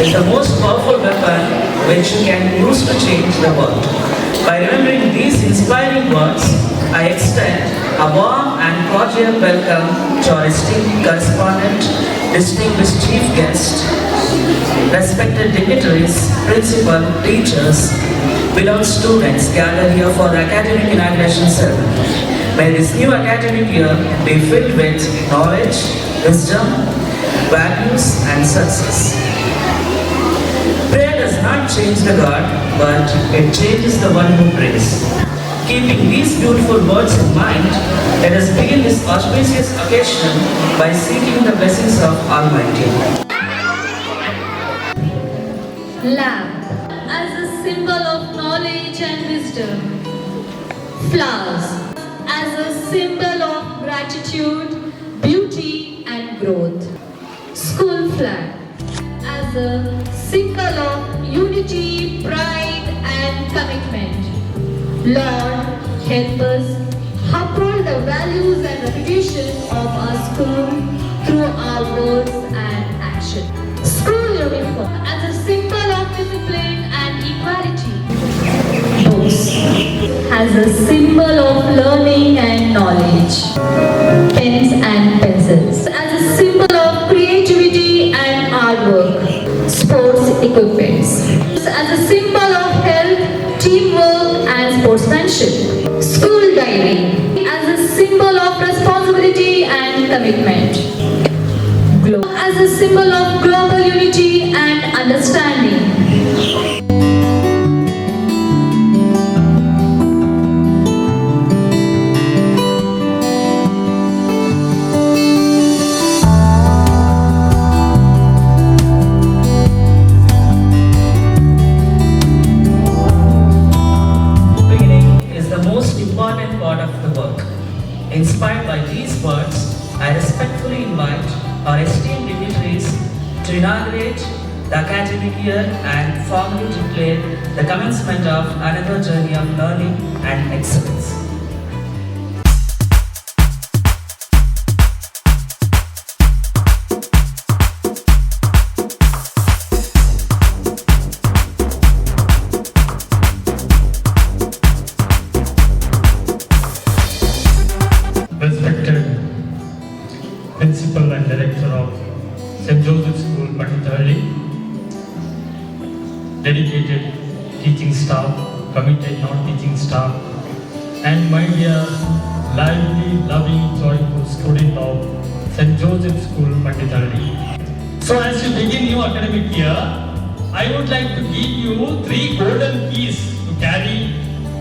is the most powerful weapon which you can use to change the world. By remembering these inspiring words, I extend a warm and cordial welcome to our esteemed correspondent, distinguished chief guest, respected dignitaries, principal, teachers, beloved students gathered here for the academic inauguration ceremony. May this new academic year be filled with knowledge, wisdom, values, and success. Prayer does not change the God, but it changes the one who prays. Keeping these beautiful words in mind, let us begin this auspicious occasion by seeking the blessings of Almighty. Lamp as a symbol of knowledge and wisdom. Flowers as a symbol of gratitude, beauty and growth. School flag as a symbol of unity, pride and commitment. Lord, help us uphold the values and reputation of our school through our words and action. School uniform as a symbol of discipline and equality. Books as a symbol of learning and knowledge. Pens and pencils as a symbol of creativity and hard work. Sports equipments as a symbol of health, teamwork and sportsmanship. School diary as a symbol of responsibility and commitment. Globe as a symbol of global unity and understanding. Inspired by these words, I respectfully invite our esteemed dignitaries to inaugurate the academic year and formally declare the commencement of another journey of learning and excellence. Respected Principal and Director of St. Joseph School, Patithalli, dedicated teaching staff, committed non-teaching staff, and my dear, lively, loving, joyful student of St. Joseph School, Patithalli. So as you begin your academic year, I would like to give you 3 golden keys to carry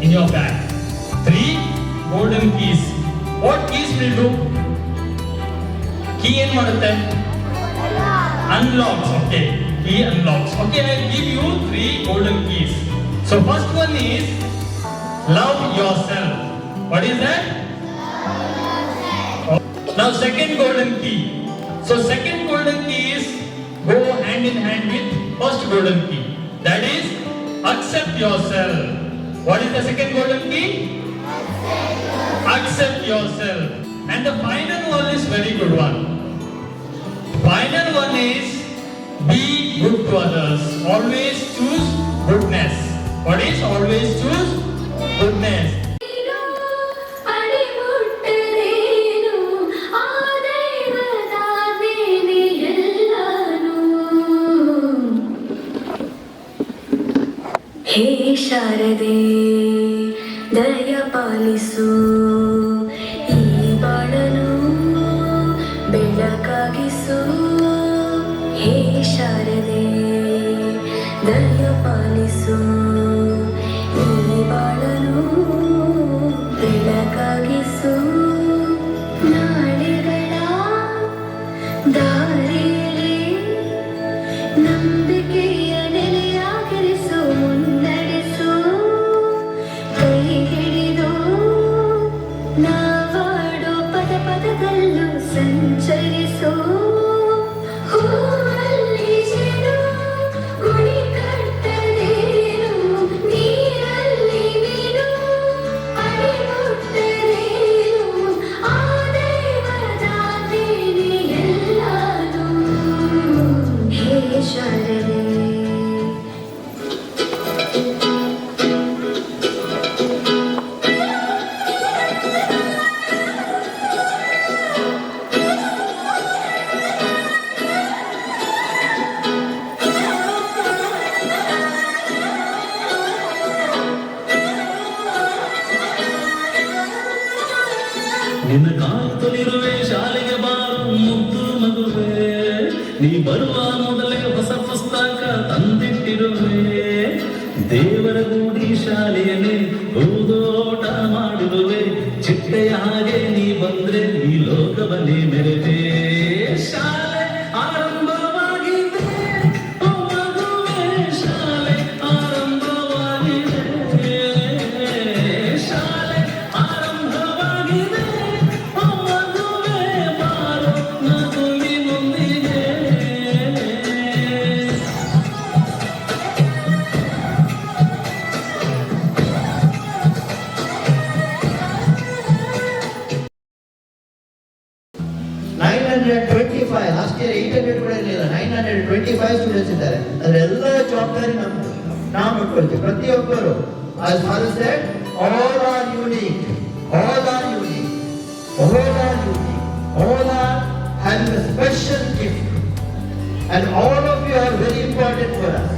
in your bag. 3 golden keys. What keys will do? Key ಏನು ಮಾಡುತ್ತೆ? Unlocks. Okay. Key unlocks. Okay, I will give you 3 golden keys. So first one is love yourself. What is that? Now second golden key. So second golden key is go hand in hand with first golden key. That is accept yourself. What is the second golden key? Accept yourself. And the final one is very good one. Final one is be good to others. Always choose goodness. What is always choose goodness? ಹೇ ಶಾರದೆ ದಯ ಪಾಲಿಸು ಈ ಬಾಳನು ಬೆಳಕಾಗಿಸು ಹೇ ಶಾರದೆ ದಯ ಪಾಲಿಸು ಈ ಬಾಳನು ಬೆಳಕಾಗಿಸು ನಾಳೆಗಳ ದಾರಿಯಲ್ಲಿ ನಂಬಿಕೆಯ ನೆಲೆಯಾಗಿರಿಸು ಮುನ್ನಡೆಸು ಕೈ ಹಿಡಿದು ನಾವಾಡೋ ಪದ ಪದದಲ್ಲೂ ಸಂಚರಿಸು ಹೂವಲ್ಲಿ ಜೇನು ಗುಡಿ ಕಟ್ಟದೇನು ನೀರಲ್ಲಿ ಮೀನು ಅಡಿ ಮುಟ್ಟದೇನು ಆ ದೇವರ ಎಲ್ಲಾನು ಹೇ ಶಾರದೆ ಸ್ಟ್ಯಾಂಡರ್ಡ್ 25 ಸ್ಟೂಡೆಂಟ್ಸ್ ಇದ್ದಾರೆ. ಅದರೆಲ್ಲ ಜವಾಬ್ದಾರಿ ನಮ್ದು. ನಾವು ನೋಡ್ಕೊಳ್ತೀವಿ ಪ್ರತಿಯೊಬ್ಬರು. As Father said, all are unique. All are unique. All are unique. All are having a special gift. And all of you are very important for us.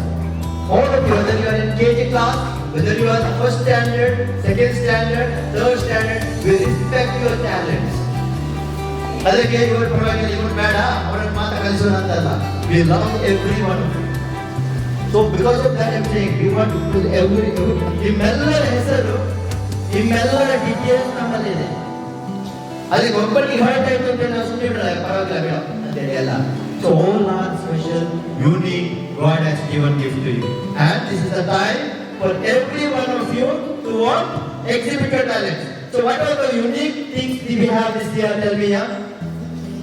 All of you, whether you are in KG class, whether you are in first standard, second standard, third standard, we respect your talents. ಅದಕ್ಕೆ ಇವರು ಪರವಾಗಿಲ್ಲ, ಇವರು ಬೇಡ, ಅವರನ್ನು ಮಾತ್ರ ಕಲಿಸೋಣ ಅಂತಲ್ಲ. We love every one of you. So because of that I'm saying, we want to put every ನಿಮ್ಮೆಲ್ಲರ ಹೆಸರು, ನಿಮ್ಮೆಲ್ಲರ ಡೀಟೇಲ್ಸ್ ನಮ್ಮಲ್ಲಿದೆ. ಅದಕ್ಕೆ ಒಬ್ಬರಿಗೆ ಹರ್ಟ್ ಆಯ್ತು ಅಂತ ನಾವು ಸುಮ್ಮನೆ ಬಿಡಲ್ಲ, ಪರವಾಗಿಲ್ಲ ಬೇಡ ಅಂತೇಳಿ ಅಲ್ಲ. So all are special, unique, God has given gift to you. And this is the time for every one of you to what? Exhibit your talents. So what are the unique things we have this year? Tell me, yeah?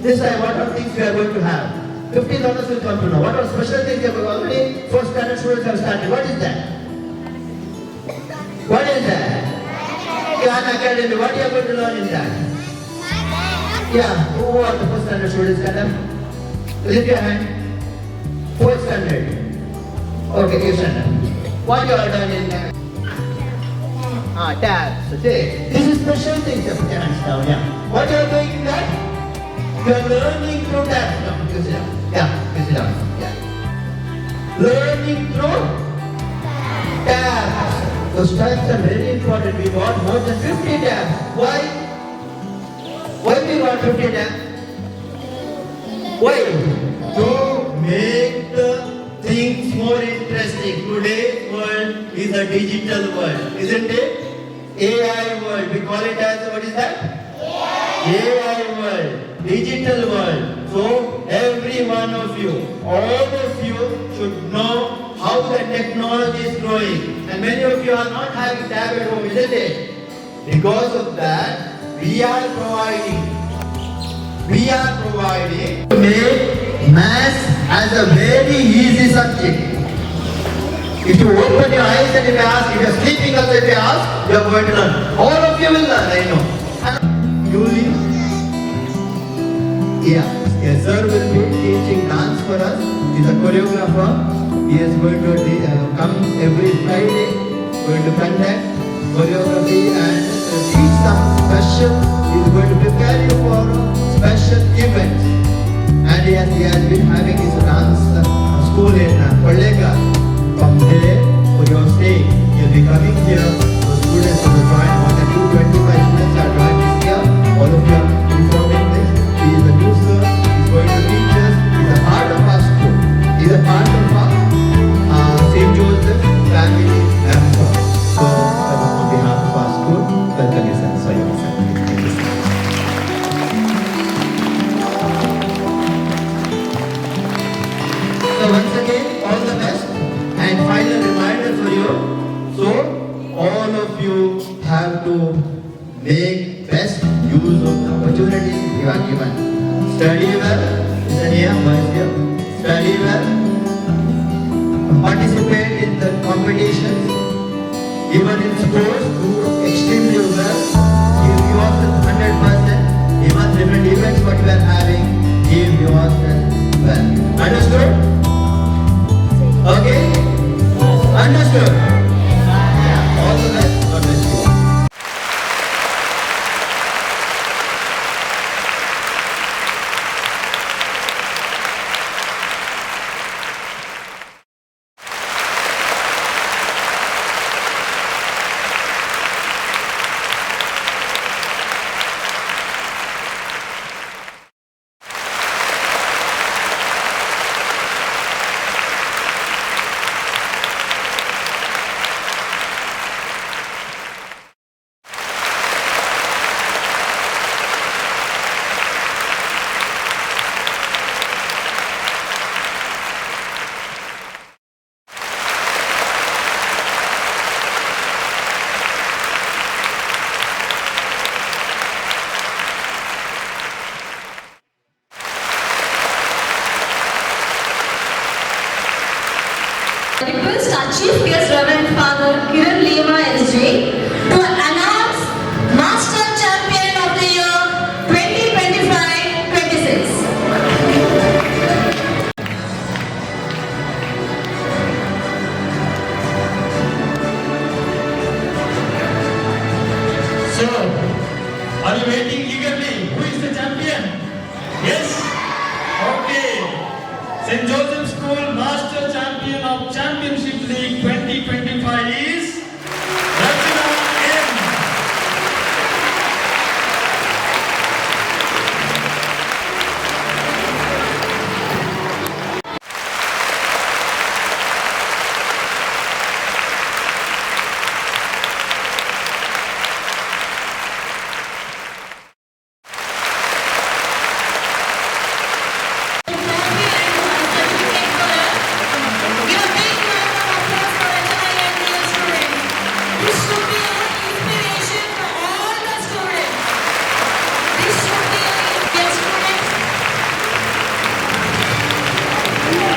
This time what are things we are going to have? 15 others will come to know. What are special things we have already? First standard students have started. What is that? What is that? Khan Academy. What you are going to learn in that? Yeah. Who are the first standard students? Madam? Lift your hand. Fourth standard. Okay, eighth standard. What you are doing in that? Tabs. Okay. This is special things. Put your hands down. Yeah. What you are doing in that? You are learning through tabs. No, you sit down. Yeah, you sit down. Yeah. Learning through tabs. Those tabs are very important. We got more than 50 tabs. Why? Why we got 50 tabs? Why? To make the things more interesting. Today's world is a digital world, isn't it? AI world. We call it as, what is that? AI world. Digital world. So every one of you, all of you should know how the technology is growing. And many of you are not having tab at home, isn't it? Because of that, we are providing to make maths as a very easy subject. If you open your eyes and if you ask, if you are sleeping also if you ask, you are going to learn. All of you will learn, I know. You will. Yeah, yes, sir will be teaching dance for us. He is a choreographer. He is going to come every Friday, going to conduct choreography and teach some special. He is going to prepare you for special events. And he has been having his dance school in Kollega. From there, for your stay, he will be coming here. The students will join. More than 225 students are joined this year. All of you are informing this. He is a new sir. He is going to teach us. He is a part of our school. He is a part of our St. Joseph family member. So, on behalf of our school, welcome you, sir. Sorry, sir. Thank you, sir. So once again, all the best. And final reminder for you. So all of you have to make best use of the opportunities you are given. Study well. Listen here, boys here. Study well. Participate in the competitions. Even in sports, do extremely well. Give yourself 100%. Even different events what you are having, give yourself well. Understood? Okay? Understood? Yeah. All the best. God bless you. Request our Chief Guest Reverend Father Kiran Leva SJ to announce Master Champion of the Year 2025-26. All waiting eagerly. Who is the champion? Yes? Okay. St. Joseph School Master Champion of Championship League 2025 is Rachana M.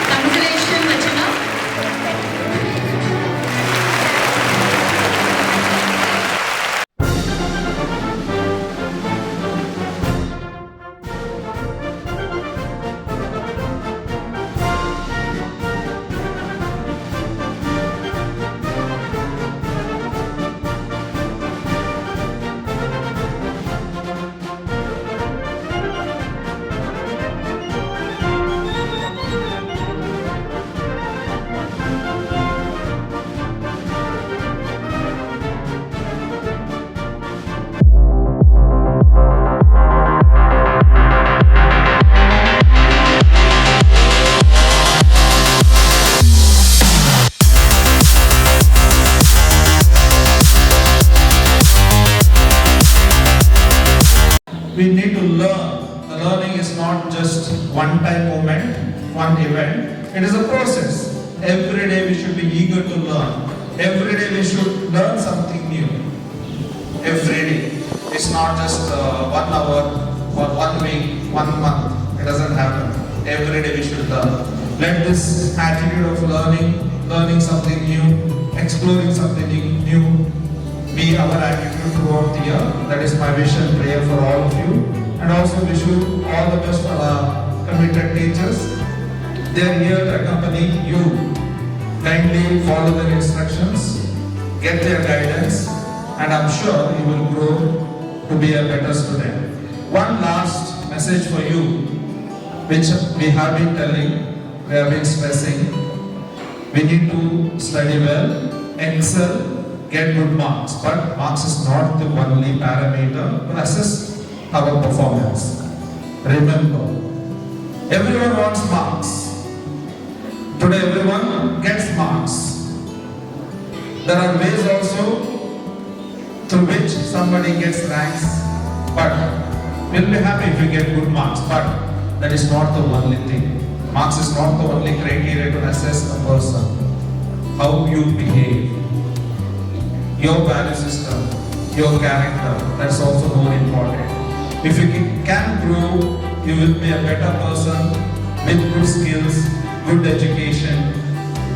Congratulations, Rachana. We need to learn. The learning is not just one time moment, one event. It is a process. Every day we should be eager to learn. Every day we should learn something new. Every day. It's not just 1 hour or 1 week, 1 month. It doesn't happen. Every day we should learn. Let this attitude of learning something new, exploring something new, be our attitude throughout the year. That is my wish and prayer for all of you. And also wish you all the best for our committed teachers. They are here to accompany you. Kindly follow their instructions, get their guidance, and I'm sure you will grow to be a better student. One last message for you, which we have been telling, we have been stressing. We need to study well, excel, get good marks, but marks is not the only parameter to assess our performance. Remember, everyone wants marks. Today everyone gets marks. There are ways also through which somebody gets ranks, but we'll be happy if you get good marks, but that is not the only thing. Marks is not the only criteria to assess a person. How you behave, your value system, your character, that's also more important. If you can grow, you will be a better person with good skills, good education,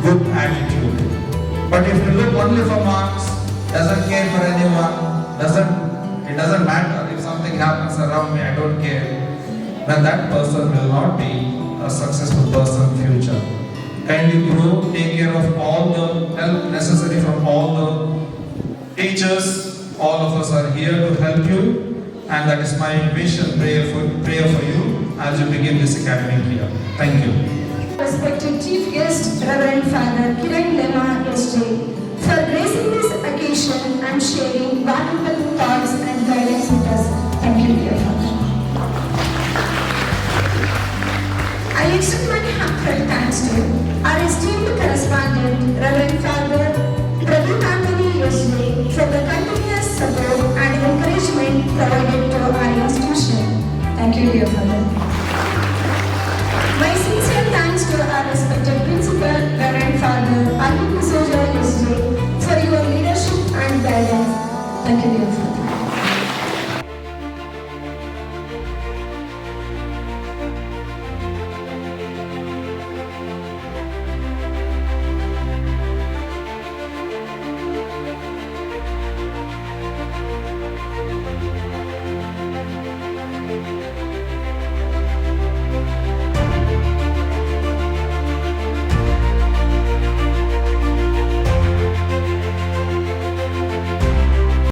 good attitude. But if you look only for marks, doesn't care for anyone, it doesn't matter if something happens around me, I don't care, then that person will not be a successful person in future. Kindly grow, take care of all the help necessary from all the teachers. All of us are here to help you, and that is my wish and prayer for you as you begin this academic year. Thank you. Respected Chief Guest, Reverend Father Kiran Lema SJ, for gracing this occasion and sharing valuable thoughts and guidance with us. Thank you, dear Father. I extend my heartfelt thanks to our esteemed correspondent, Reverend Father Prabhu Anthony SJ, for the continuous support and encouragement provided to our institution. Thank you, dear Father. My sincere thanks to our respected principal, Reverend Father Alvin